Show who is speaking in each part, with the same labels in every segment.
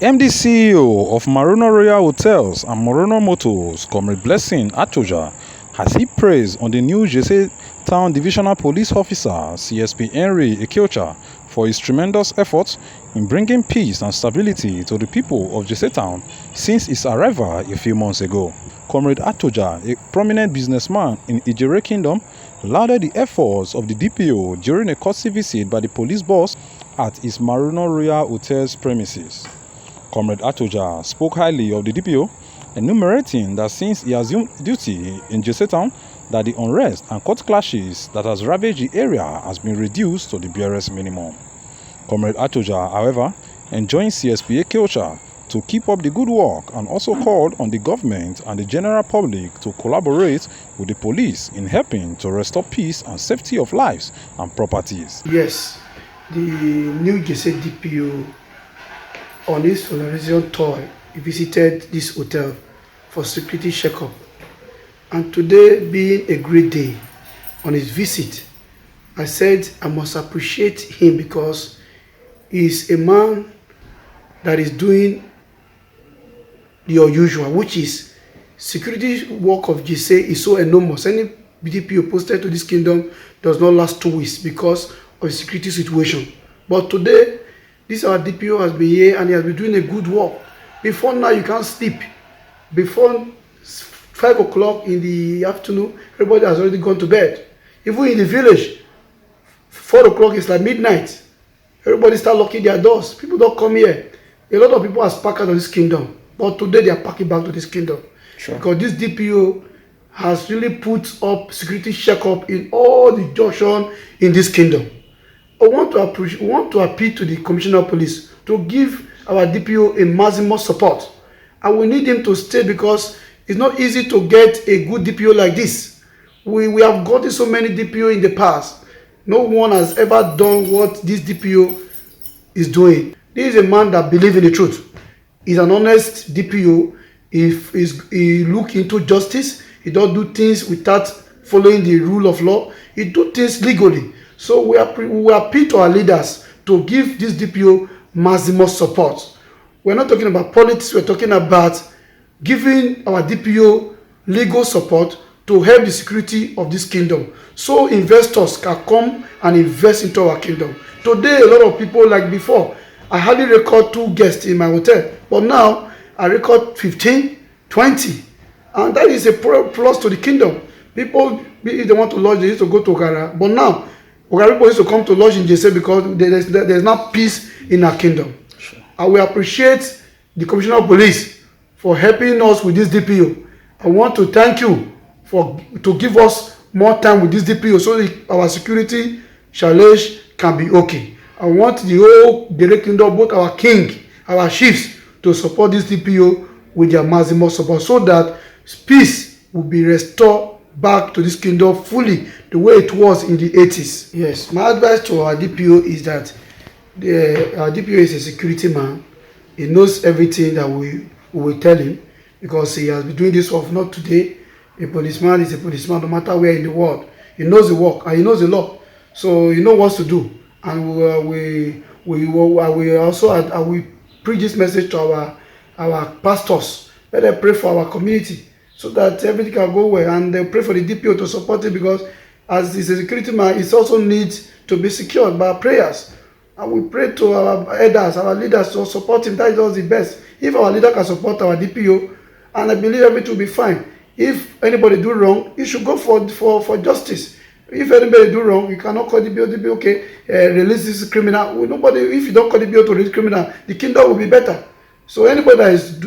Speaker 1: MD CEO of Maruna Royal Hotels and Maruna Motors, Comrade Blessing Atoja, has heaped praise on the new Jese Town Divisional Police Officer, CSP Henry Ekeocha, for his tremendous efforts in bringing peace and stability to the people of Jese Town since his arrival a few months ago. Comrade Atoja, a prominent businessman in Ijere Kingdom, lauded the efforts of the DPO during a courtesy visit by the police boss at his Maruna Royal Hotels premises. Comrade Atoja spoke highly of the DPO, enumerating that since he assumed duty in Jese Town, that the unrest and court clashes that has ravaged the area has been reduced to the barest minimum. Comrade Atoja, however, enjoined CSP Ekeocha to keep up the good work and also called on the government and the general public to collaborate with the police in helping to restore peace and safety of lives and properties.
Speaker 2: Yes, the new Jese DPO on his solemnization tour, he visited this hotel for security checkup. And today being a great day on his visit, I said I must appreciate him because he's a man that is doing the unusual, which is security work of Jese is so enormous. Any DPO posted to this kingdom does not last 2 weeks because of the security situation. But today, this our DPO has been here and he has been doing a good work. Before now, you can't sleep. Before 5 o'clock in the afternoon, everybody has already gone to bed. Even in the village, 4 o'clock is like midnight. Everybody start locking their doors. People don't come here. A lot of people are packed out of this kingdom. But today they are packing back to this kingdom. Sure. Because this DPO has really put up security checkup in all the junction in this kingdom. I want to appeal to the Commissioner of Police to give our DPO a maximum support. And we need him to stay because it's not easy to get a good DPO like this. We have gotten so many DPO in the past. No one has ever done what this DPO is doing. This is a man that believes in the truth. He's an honest DPO. He look into justice. He don't do things without following the rule of law. He do things legally. So we appeal to our leaders to give this DPO maximum support. We're not talking about politics. We're talking about giving our DPO legal support to help the security of this kingdom, so investors can come and invest into our kingdom. Today, a lot of people, like before, I hardly record 2 guests in my hotel, but now I record 15, 20, and that is a plus to the kingdom. People, if they want to lodge, they used to go to Okara, but now Okara people used to come to lodge in Jese because there's now peace in our kingdom. Sure. I will appreciate the Commissioner of Police for helping us with this DPO. I want to thank you to give us more time with this DPO so that our security challenge can be okay. I want the whole direct kingdom, both our king, our chiefs, to support this DPO with their maximum support so that peace will be restored back to this kingdom fully the way it was in the 80s. Yes, my advice to our DPO is that our DPO is a security man. He knows everything that we will tell him because he has been doing this work not today. A policeman is a policeman no matter where in the world. He knows the work and he knows the law. So he knows what to do. And we preach this message to our pastors. Let them pray for our community so that everything can go well. And they pray for the DPO to support it because as he's a security man, it also needs to be secured by prayers. And we pray to our elders, our leaders to support him. That is just the best. If our leader can support our DPO, and I believe everything will be fine. If anybody do wrong, you should go for justice. If anybody do wrong, you cannot call the DPO, okay, release this criminal. If you don't call the DPO to release criminal, the kingdom will be better. So anybody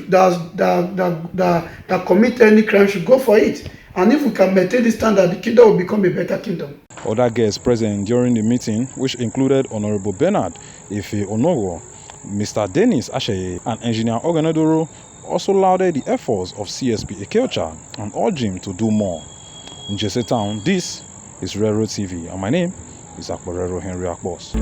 Speaker 2: that commit any crime should go for it. And if we can maintain this standard, the kingdom will become a better kingdom.
Speaker 1: Other guests present during the meeting, which included Honorable Bernard Ife Onogo, Mr. Dennis Asheye, and Engineer Oganadoro, also lauded the efforts of CSP Ekeocha and urged him to do more. In Jese Town, this is Railroad TV, and my name is Akbarero Henry Akbos.